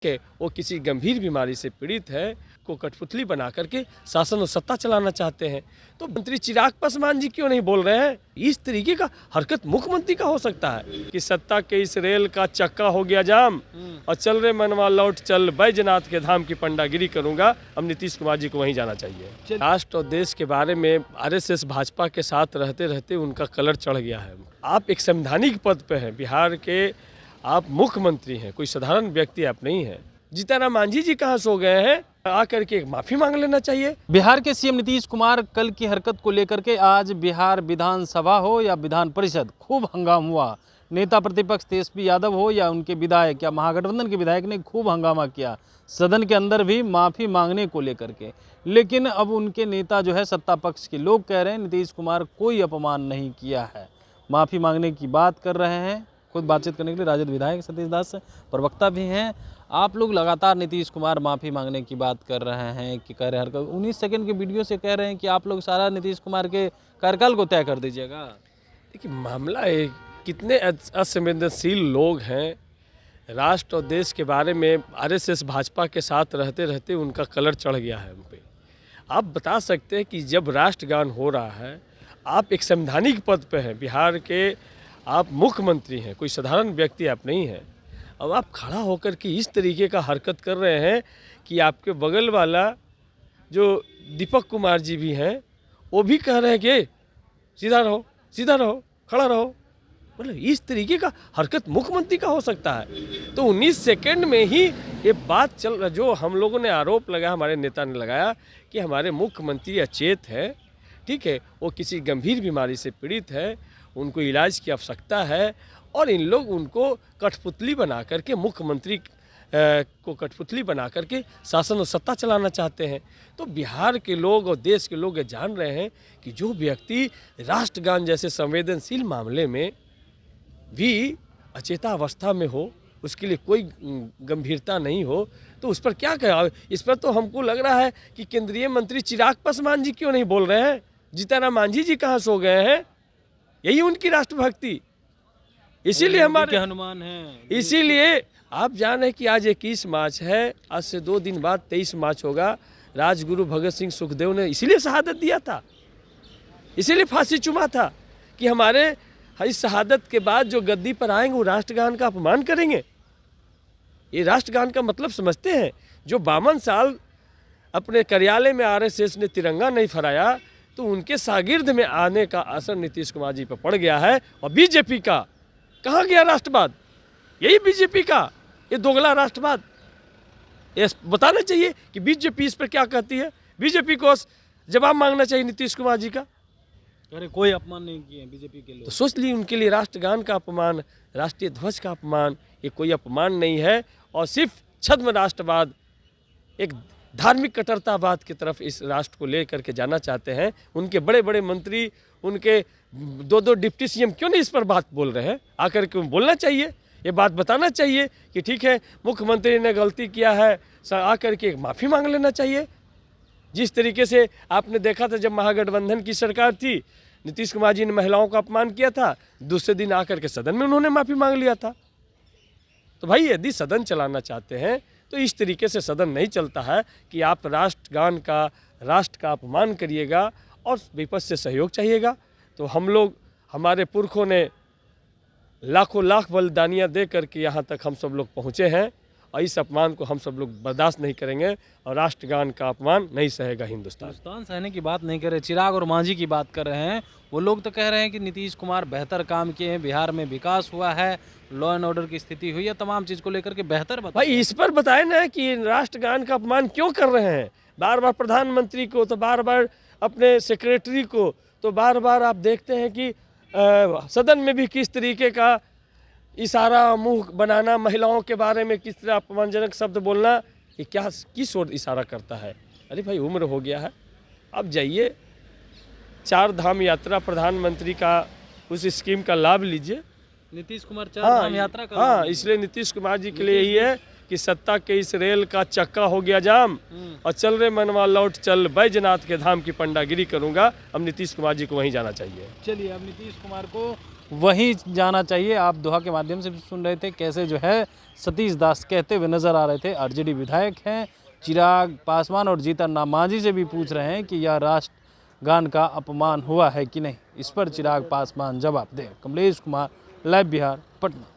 कि वो किसी गंभीर बीमारी से पीड़ित है को कठपुतली बना करके शासन और सत्ता चलाना चाहते हैं। तो मंत्री चिराग पासवान जी क्यों नहीं बोल रहे हैं? इस तरीके का हरकत मुख्यमंत्री का हो सकता है कि सत्ता के इस रेल का चक्का हो गया जाम और चल रे मनवा लौट चल बैजनाथ के धाम की पंडागिरी करूंगा। अब नीतीश कुमार जी को वहीं जाना चाहिए। राष्ट्र और देश के बारे में आरएसएस भाजपा के साथ रहते रहते उनका कलर चढ़ गया है। आप एक संवैधानिक पद पे हैं, बिहार के आप मुख्यमंत्री हैं, कोई साधारण व्यक्ति आप नहीं हैं। जीतनराम मांझी जी कहाँ सो गए हैं? आकर के माफी मांग लेना चाहिए। बिहार के सीएम नीतीश कुमार कल की हरकत को लेकर के आज बिहार विधानसभा हो या विधान परिषद खूब हंगामा हुआ। नेता प्रतिपक्ष तेजस्वी यादव हो या उनके विधायक या महागठबंधन के विधायक ने खूब हंगामा किया सदन के अंदर भी माफ़ी मांगने को लेकर के। लेकिन अब उनके नेता जो है सत्ता पक्ष के लोग कह रहे हैं नीतीश कुमार कोई अपमान नहीं किया है, माफ़ी मांगने की बात कर रहे हैं। खुद बातचीत करने के लिए राजद विधायक सतीश दास प्रवक्ता भी हैं। आप लोग लगातार नीतीश कुमार माफ़ी मांगने की बात कर रहे हैं कि कह रहे हैं 19 सेकंड के वीडियो से कह रहे हैं कि आप लोग सारा नीतीश कुमार के कार्यकाल को तय कर दीजिएगा। देखिए, मामला एक कितने असंवेदनशील लोग हैं। राष्ट्र और देश के बारे में आरएसएस भाजपा के साथ रहते रहते उनका कलर चढ़ गया है उन पे। आप बता सकते हैं कि जब राष्ट्रगान हो रहा है, आप एक संवैधानिक पद पे हैं, बिहार के आप मुख्यमंत्री हैं, कोई साधारण व्यक्ति आप नहीं हैं। अब आप खड़ा होकर के इस तरीके का हरकत कर रहे हैं कि आपके बगल वाला जो दीपक कुमार जी भी हैं वो भी कह रहे हैं कि सीधा रहो, सीधा रहो, खड़ा रहो। मतलब इस तरीके का हरकत मुख्यमंत्री का हो सकता है? तो 19 सेकंड में ही ये बात चल रहा, जो हम लोगों ने आरोप लगाया, हमारे नेता ने लगाया कि हमारे मुख्यमंत्री अचेत है, ठीक है, वो किसी गंभीर बीमारी से पीड़ित है, उनको इलाज की आवश्यकता है और इन लोग उनको कठपुतली बना करके मुख्यमंत्री को कठपुतली बना करके शासन और सत्ता चलाना चाहते हैं। तो बिहार के लोग और देश के लोग ये जान रहे हैं कि जो व्यक्ति राष्ट्रगान जैसे संवेदनशील मामले में भी अचेता अवस्था में हो, उसके लिए कोई गंभीरता नहीं हो, तो उस पर क्या कहा? इस पर तो हमको लग रहा है कि केंद्रीय मंत्री चिराग पासवान जी क्यों नहीं बोल रहे हैं? जीतनराम मांझी जी कहाँ सो गए हैं? यही उनकी राष्ट्रभक्ति, इसीलिए हमारे हनुमान है। इसीलिए आप जान रहे कि आज 21 मार्च है, आज से 2 दिन बाद 23 मार्च होगा। राजगुरु भगत सिंह सुखदेव ने इसीलिए शहादत दिया था, इसीलिए फांसी चुमा था कि हमारे इस शहादत के बाद जो गद्दी पर आएंगे वो राष्ट्रगान का अपमान करेंगे। ये राष्ट्रगान का मतलब समझते हैं? जो 52 साल अपने कार्यालय में आरएसएस ने तिरंगा नहीं फहराया, तो उनके शागिर्द में आने का असर नीतीश कुमार जी पर पड़ गया है। और बीजेपी का कहाँ गया राष्ट्रवाद? यही बीजेपी का ये दोगला राष्ट्रवाद। ये बताना चाहिए कि बीजेपी इस पर क्या कहती है। बीजेपी को जवाब मांगना चाहिए नीतीश कुमार जी का। अरे कोई अपमान नहीं किए बीजेपी के लोग। तो सोच ली उनके लिए राष्ट्रगान का अपमान, राष्ट्रीय ध्वज का अपमान, ये कोई अपमान नहीं है और सिर्फ छद्म राष्ट्रवाद, एक धार्मिक कट्टरतावाद की तरफ इस राष्ट्र को ले करके जाना चाहते हैं। उनके बड़े बड़े मंत्री, उनके 2 डिप्टी सीएम क्यों नहीं इस पर बात बोल रहे हैं? आकर के बोलना चाहिए, ये बात बताना चाहिए कि ठीक है मुख्यमंत्री ने गलती किया है, आकर के माफ़ी मांग लेना चाहिए। जिस तरीके से आपने देखा था जब महागठबंधन की सरकार थी, नीतीश कुमार जी ने महिलाओं का अपमान किया था, दूसरे दिन आकर के सदन में उन्होंने माफ़ी मांग लिया था। तो भाई यदि सदन चलाना चाहते हैं तो इस तरीके से सदन नहीं चलता है कि आप राष्ट्रगान का, राष्ट्र का अपमान करिएगा और विपक्ष से सहयोग चाहिएगा। तो हम लोग, हमारे पुरखों ने लाखों लाख बलिदानियाँ दे करके यहाँ तक हम सब लोग पहुँचे हैं और इस अपमान को हम सब लोग बर्दाश्त नहीं करेंगे और राष्ट्रगान का अपमान नहीं सहेगा हिंदुस्तान सहने की बात नहीं कर रहे, चिराग और मांझी की बात कर रहे हैं। वो लोग तो कह रहे हैं कि नीतीश कुमार बेहतर काम किए हैं, बिहार में विकास हुआ है, लॉ एंड ऑर्डर की स्थिति हुई है, तमाम चीज़ को लेकर के बेहतर बताएं। भाई इस पर बताए ना कि राष्ट्रगान का अपमान क्यों कर रहे हैं? बार बार प्रधानमंत्री को, तो बार बार अपने सेक्रेटरी को, तो बार बार आप देखते हैं कि सदन में भी किस तरीके का इशारा, मुंह बनाना, महिलाओं के बारे में किस तरह अपमानजनक शब्द बोलना, ये क्या किस ओर इशारा करता है? अरे भाई उम्र हो गया है, अब जाइए 4 धाम यात्रा प्रधानमंत्री का उस स्कीम का लाभ लीजिए। नीतीश कुमार 4 धाम यात्रा कर, हाँ, इसलिए नीतीश कुमार जी के लिए यही है कि सत्ता के इस रेल का चक्का हो गया जाम और चल रे मनवा लौट चल बैजनाथ के धाम की पंडागिरी करूंगा। अब नीतीश कुमार जी को वहीं जाना चाहिए। चलिए, अब नीतीश कुमार को वहीं जाना चाहिए। आप दोहा के माध्यम से भी सुन रहे थे कैसे जो है सतीश दास कहते हुए नजर आ रहे थे। आरजेडी विधायक हैं चिराग पासवान और जीतन राम मांझी से भी पूछ रहे हैं कि यह राष्ट्रगान का अपमान हुआ है कि नहीं। इस पर चिराग पासवान जवाब दें। कमलेश कुमार, लाइव बिहार, पटना।